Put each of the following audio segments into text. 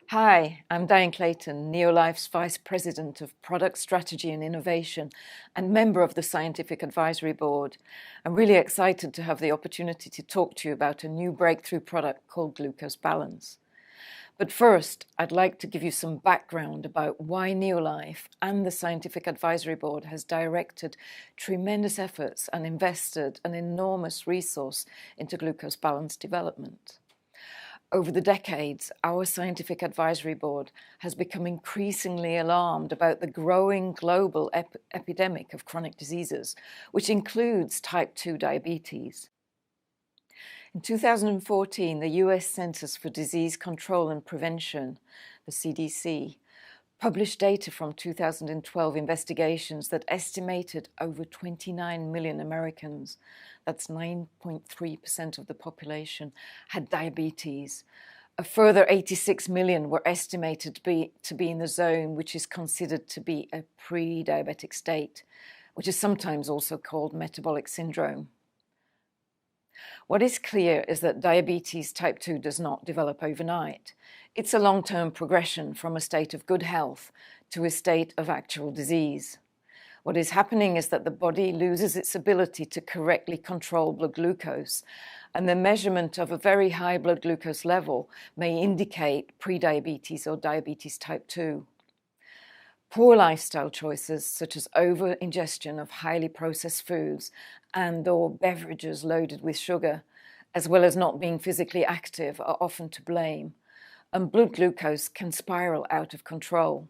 Hi, I'm Diane Clayton, NeoLife's Vice President of Product Strategy and Innovation and member of the Scientific Advisory Board. I'm really excited to have the opportunity to talk to you about a new breakthrough product called Glucose Balance. But first, I'd like to give you some background about why NeoLife and the Scientific Advisory Board has directed tremendous efforts and invested an enormous resource into glucose balance development. Over the decades, our Scientific Advisory Board has become increasingly alarmed about the growing global epidemic of chronic diseases, which includes type 2 diabetes. In 2014, the US Centers for Disease Control and Prevention, the CDC, published data from 2012 investigations that estimated over 29 million Americans, that's 9.3% of the population, had diabetes. A further 86 million were estimated to be in the zone which is considered to be a pre-diabetic state, which is sometimes also called metabolic syndrome. What is clear is that diabetes type 2 does not develop overnight. It's a long-term progression from a state of good health to a state of actual disease. What is happening is that the body loses its ability to correctly control blood glucose, and the measurement of a very high blood glucose level may indicate prediabetes or diabetes type 2. Poor lifestyle choices, such as over-ingestion of highly processed foods and/or beverages loaded with sugar, as well as not being physically active, are often to blame, and blood glucose can spiral out of control.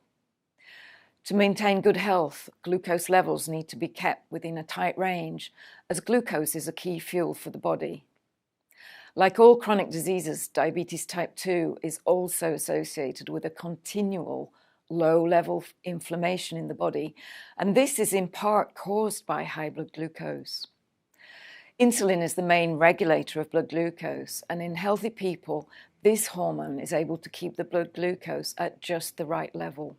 To maintain good health, glucose levels need to be kept within a tight range, as glucose is a key fuel for the body. Like all chronic diseases, diabetes type 2 is also associated with a continual low-level inflammation in the body, and this is in part caused by high blood glucose. Insulin is the main regulator of blood glucose, and in healthy people, this hormone is able to keep the blood glucose at just the right level.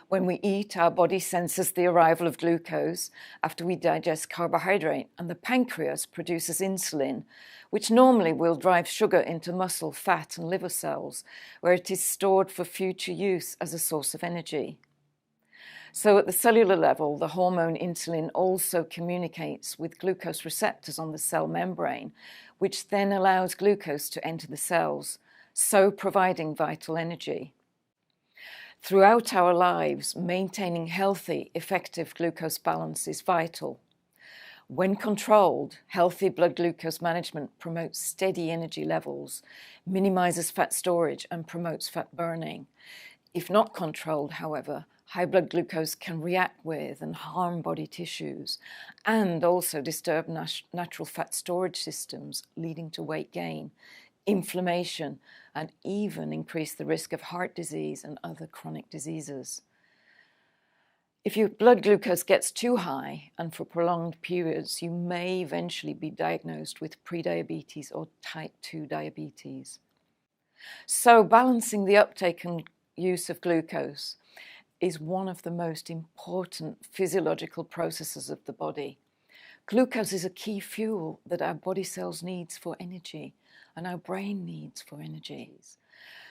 When we eat, our body senses the arrival of glucose after we digest carbohydrate, and the pancreas produces insulin, which normally will drive sugar into muscle, fat, and liver cells, where it is stored for future use as a source of energy. So at the cellular level, the hormone insulin also communicates with glucose receptors on the cell membrane, which then allows glucose to enter the cells, so providing vital energy. Throughout our lives, maintaining healthy, effective glucose balance is vital. When controlled, healthy blood glucose management promotes steady energy levels, minimizes fat storage, and promotes fat burning. If not controlled, however, high blood glucose can react with and harm body tissues, and also disturb natural fat storage systems, leading to weight gain, inflammation, and even increase the risk of heart disease and other chronic diseases. If your blood glucose gets too high and for prolonged periods, you may eventually be diagnosed with prediabetes or type 2 diabetes. So balancing the uptake and use of glucose is one of the most important physiological processes of the body. Glucose is a key fuel that our body cells needs for energy, and our brain needs for energy.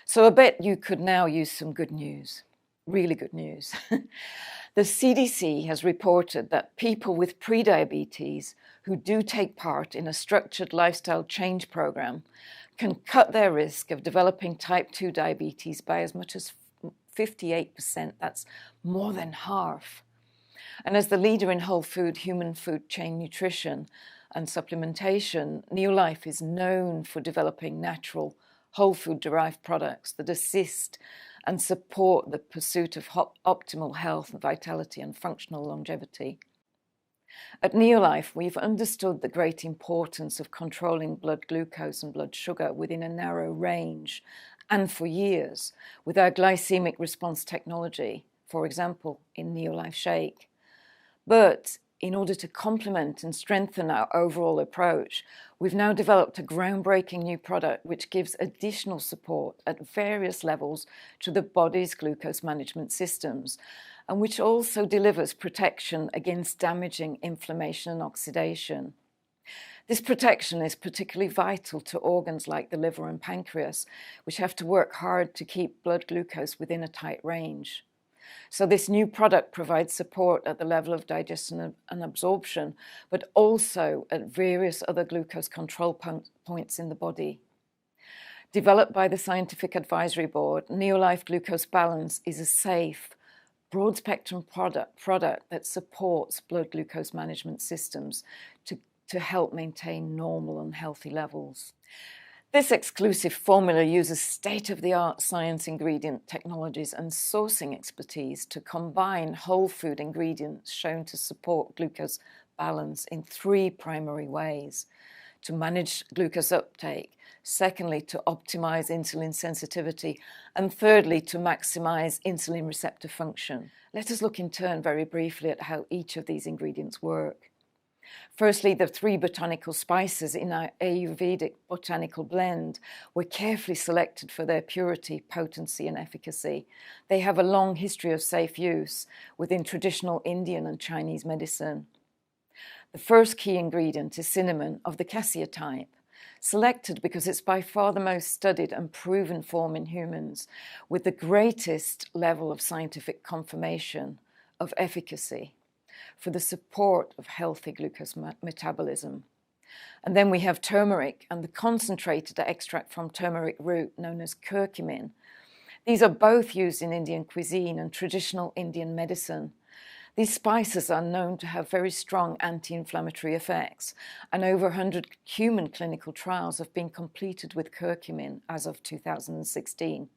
So I bet you could now use some good news, really good news. The CDC has reported that people with prediabetes who do take part in a structured lifestyle change program can cut their risk of developing type 2 diabetes by as much as 58%. That's more than half. And as the leader in whole food, human food chain nutrition and supplementation, NeoLife is known for developing natural, whole food-derived products that assist and support the pursuit of optimal health, vitality, and functional longevity. At NeoLife, we've understood the great importance of controlling blood glucose and blood sugar within a narrow range, and for years, with our glycemic response technology, for example, in NeoLife Shake. But in order to complement and strengthen our overall approach, we've now developed a groundbreaking new product which gives additional support at various levels to the body's glucose management systems, and which also delivers protection against damaging inflammation and oxidation. This protection is particularly vital to organs like the liver and pancreas, which have to work hard to keep blood glucose within a tight range. So this new product provides support at the level of digestion and absorption, but also at various other glucose control points in the body. Developed by the Scientific Advisory Board, NeoLife Glucose Balance is a safe, broad-spectrum product that supports blood glucose management systems to help maintain normal and healthy levels. This exclusive formula uses state-of-the-art science ingredient technologies and sourcing expertise to combine whole food ingredients shown to support glucose balance in 3 primary ways: to manage glucose uptake, secondly, to optimize insulin sensitivity, and thirdly, to maximize insulin receptor function. Let us look in turn very briefly at how each of these ingredients work. Firstly, the 3 botanical spices in our Ayurvedic botanical blend were carefully selected for their purity, potency, and efficacy. They have a long history of safe use within traditional Indian and Chinese medicine. The first key ingredient is cinnamon of the cassia type, selected because it's by far the most studied and proven form in humans, with the greatest level of scientific confirmation of efficacy for the support of healthy glucose metabolism. And then we have turmeric and the concentrated extract from turmeric root known as curcumin. These are both used in Indian cuisine and traditional Indian medicine. These spices are known to have very strong anti-inflammatory effects, and over 100 human clinical trials have been completed with curcumin as of 2016.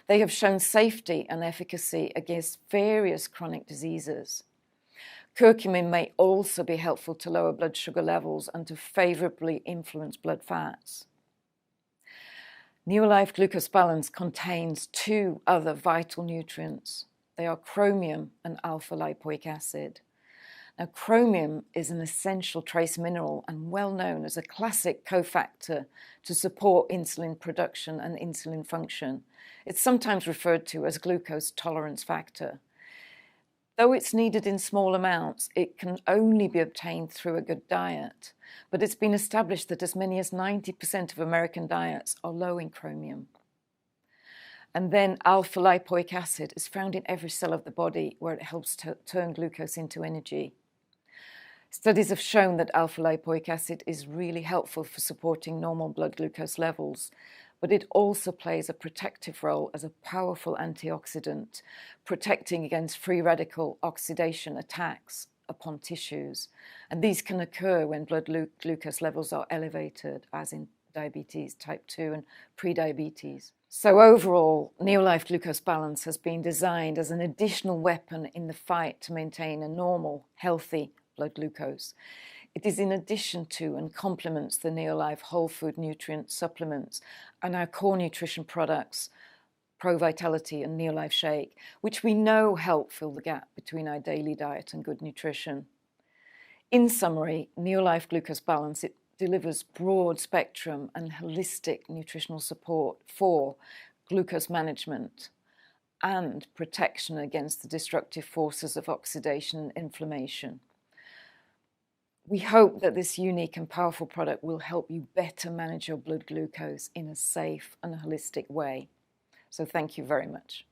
They have shown safety and efficacy against various chronic diseases. Curcumin may also be helpful to lower blood sugar levels and to favorably influence blood fats. NeoLife Glucose Balance contains 2 other vital nutrients. They are chromium and alpha-lipoic acid. Now, chromium is an essential trace mineral and well known as a classic cofactor to support insulin production and insulin function. It's sometimes referred to as glucose tolerance factor. Though it's needed in small amounts, it can only be obtained through a good diet. But it's been established that as many as 90% of American diets are low in chromium. And then alpha-lipoic acid is found in every cell of the body, where it helps to turn glucose into energy. Studies have shown that alpha-lipoic acid is really helpful for supporting normal blood glucose levels, but it also plays a protective role as a powerful antioxidant, protecting against free radical oxidation attacks upon tissues. And these can occur when blood glucose levels are elevated, as in diabetes type 2 and prediabetes. So overall, NeoLife Glucose Balance has been designed as an additional weapon in the fight to maintain a normal, healthy blood glucose. It is in addition to and complements the NeoLife whole food nutrient supplements and our core nutrition products, Pro Vitality and NeoLife Shake, which we know help fill the gap between our daily diet and good nutrition. In summary, NeoLife Glucose Balance, it delivers broad spectrum and holistic nutritional support for glucose management and protection against the destructive forces of oxidation and inflammation. We hope that this unique and powerful product will help you better manage your blood glucose in a safe and holistic way. So thank you very much.